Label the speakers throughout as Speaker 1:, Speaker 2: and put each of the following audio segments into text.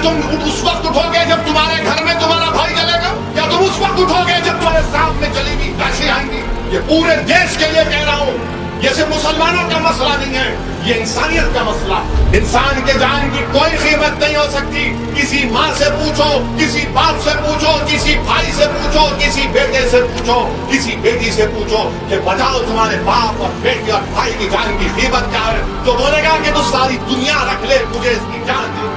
Speaker 1: तुम उस वक्त उठोगे जब तुम्हारे घर में तुम्हारा भाई जलेगा? क्या तुम उस वक्त उठोगे जब तुम्हारे सामने जली हुई लाशें आएंगी? ये पूरे देश के लिए कह रहा हूं, ये सिर्फ मुसलमानों का मसला नहीं है, ये इंसानियत का मसला। इंसान के जान की कोई कीमत नहीं हो सकती। किसी माँ से पूछो, किसी बाप से पूछो, किसी भाई से पूछो, किसी बेटे से पूछो, किसी बेटी से पूछो कि बताओ तुम्हारे बाप और बेटी और भाई की जान की कीमत क्या है, तो बोलेगा कि तू सारी दुनिया रख ले, मुझे इसकी जान दे।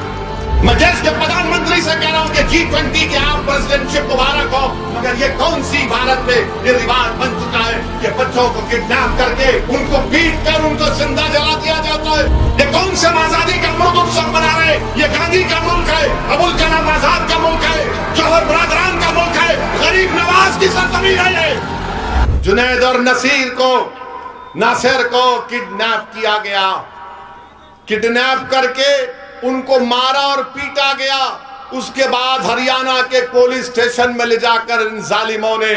Speaker 1: मैं देश के प्रधानमंत्री से कह रहा हूं कि G20 के आप प्रेसिडेंटशिप मुबारक हो, मगर ये कौन सी भारत में ये रिवाज बन चुका है कि बच्चों को किडनैप करके उनको पीट कर उनको जिंदा जला दिया जाता है? ये कौन से आजादी का अमृत उत्सव मना रहे? ये गांधी का मुल्क है, अबुल कलाम आजाद का मुल्क है, जौहर बरदरान का मुल्क है, गरीब नवाज की सरजमीन है ये। जुनैद और नासिर को किडनैप किया गया, किडनैप करके उनको मारा और पीटा गया। उसके बाद हरियाणा के पुलिस स्टेशन में ले जाकर इन जालिमों ने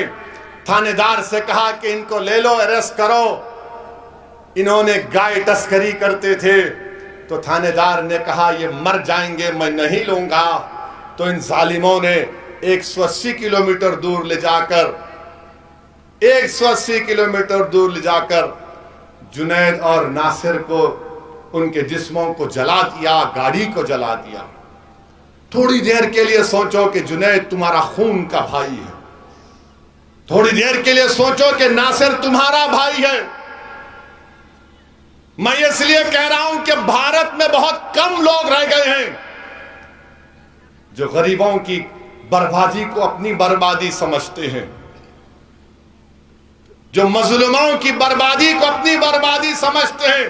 Speaker 1: थानेदार से कहा कि इनको ले लो, अरेस्ट करो। इन्होंने गाय तस्करी करते थे, तो थानेदार ने कहा ये मर जाएंगे, मैं नहीं लूंगा। तो इन जालिमों ने 180 किलोमीटर दूर ले जाकर 180 किलोमीटर दूर ले जाकर जुनैद और नासिर को, उनके जिस्मों को जला दिया, गाड़ी को जला दिया। थोड़ी देर के लिए सोचो कि जुनैद तुम्हारा खून का भाई है, थोड़ी देर के लिए सोचो कि नासिर तुम्हारा भाई है। मैं इसलिए कह रहा हूं कि भारत में बहुत कम लोग रह गए हैं जो गरीबों की बर्बादी को अपनी बर्बादी समझते हैं, जो मजलूमों की बर्बादी को अपनी बर्बादी समझते हैं।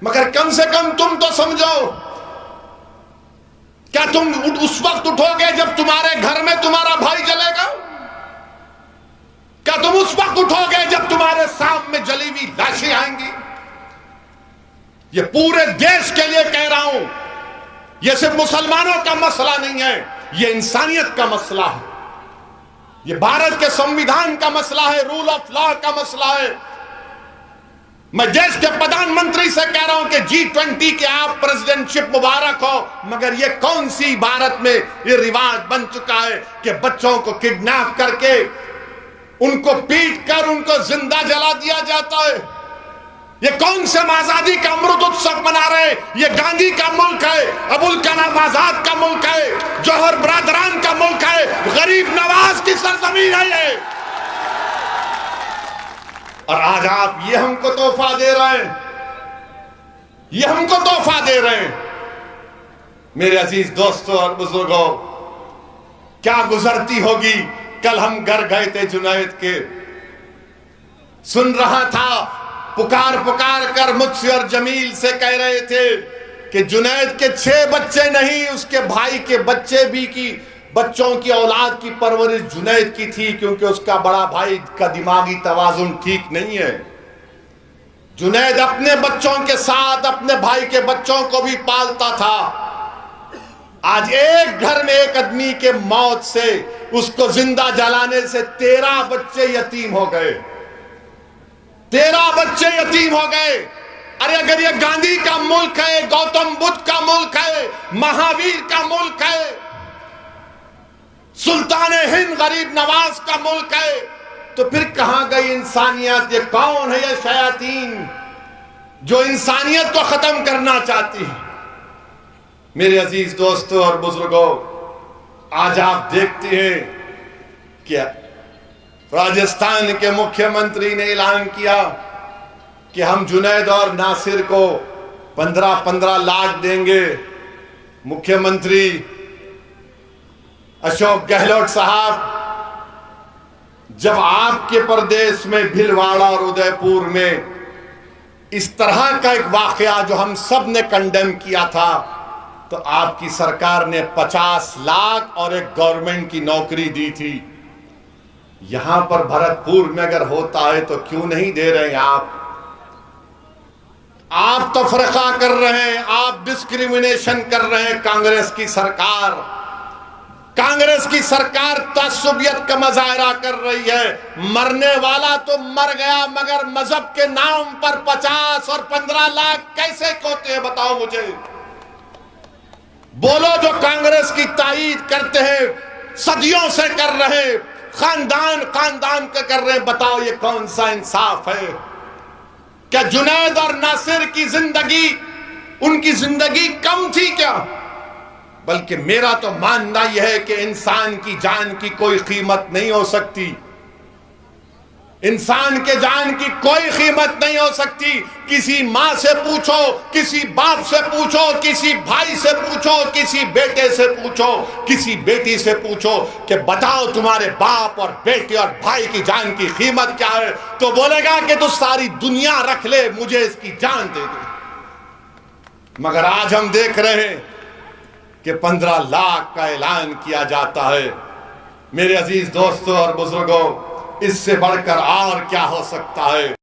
Speaker 1: मगर कम से कम तुम तो समझो, क्या तुम उस वक्त उठोगे जब तुम्हारे घर में तुम्हारा भाई जलेगा? क्या तुम उस वक्त उठोगे जब तुम्हारे सामने जली हुई लाशें आएंगी? ये पूरे देश के लिए कह रहा हूं, ये सिर्फ मुसलमानों का मसला नहीं है, ये इंसानियत का मसला है, ये भारत के संविधान का मसला है, रूल ऑफ लॉ का मसला है। मैं देश के प्रधानमंत्री से कह रहा हूं कि G20 के आप प्रेसिडेंटशिप मुबारक हो, मगर ये कौन सी भारत में ये रिवाज बन चुका है कि बच्चों को किडनैप करके उनको पीट कर उनको जिंदा जला दिया जाता है? ये कौन से आजादी का अमृत उत्सव मना रहे? ये गांधी का मुल्क है, अबुल कलाम आजाद का मुल्क है, जौहर बरदरान का मुल्क है, गरीब नवाज की सरजमीन है ये। और आज आप ये हमको तोहफा दे रहे हैं, ये हमको तोहफा दे रहे हैं। मेरे अजीज दोस्तों और बुजुर्गों, क्या गुजरती होगी। कल हम घर गए थे जुनैद के, सुन रहा था, पुकार पुकार कर मुझसे और जमील से कह रहे थे कि जुनैद के 6 बच्चे नहीं, उसके भाई के बच्चे भी की बच्चों की औलाद की परवरिश जुनैद की थी, क्योंकि उसका बड़ा भाई का दिमागी तवाजुन ठीक नहीं है। जुनैद अपने बच्चों के साथ अपने भाई के बच्चों को भी पालता था। आज एक घर में एक आदमी के मौत से, उसको जिंदा जलाने से 13 बच्चे यतीम हो गए, 13 बच्चे यतीम हो गए। अरे अगर ये गांधी का मुल्क है, गौतम बुद्ध का मुल्क है, महावीर का मुल्क है, सुल्तान हिंद गरीब नवाज का मुल्क है, तो फिर कहां गई इंसानियत? ये कौन है ये शयातीन जो इंसानियत को खत्म करना चाहती है? मेरे अजीज दोस्तों और बुजुर्गों, आज आप देखते हैं कि राजस्थान के मुख्यमंत्री ने ऐलान किया कि हम जुनैद और नासिर को 15-15 लाख देंगे। मुख्यमंत्री अशोक गहलोत साहब, जब आपके प्रदेश में भिलवाड़ा और उदयपुर में इस तरह का एक वाकया जो हम सब ने कंडेम किया था, तो आपकी सरकार ने 50 लाख और एक गवर्नमेंट की नौकरी दी थी। यहां पर भरतपुर में अगर होता है तो क्यों नहीं दे रहे हैं आप तफरका कर रहे हैं, आप डिस्क्रिमिनेशन कर रहे हैं। कांग्रेस की सरकार तअस्सुबियत का मुजाहरा कर रही है। मरने वाला तो मर गया, मगर मजहब के नाम पर 50 और 15 लाख कैसे होते हैं, बताओ मुझे। बोलो जो कांग्रेस की तायीद करते हैं, सदियों से कर रहे, खानदान खानदान के कर रहे, बताओ ये कौन सा इंसाफ है? क्या जुनैद और नासिर की जिंदगी, उनकी जिंदगी कम थी क्या? बल्कि मेरा तो मानना यह है कि इंसान की जान की कोई कीमत नहीं हो सकती, इंसान के जान की कोई कीमत नहीं हो सकती। किसी माँ से पूछो, किसी बाप से पूछो, किसी भाई से पूछो, किसी बेटे से पूछो, किसी बेटी से पूछो कि बताओ तुम्हारे बाप और बेटे और भाई की जान की कीमत क्या है, तो बोलेगा कि तू सारी दुनिया रख ले, मुझे इसकी जान दे दे। मगर आज हम देख रहे हैं कि 15 लाख का ऐलान किया जाता है। मेरे अजीज दोस्तों और बुजुर्गों, इससे बढ़कर और क्या हो सकता है?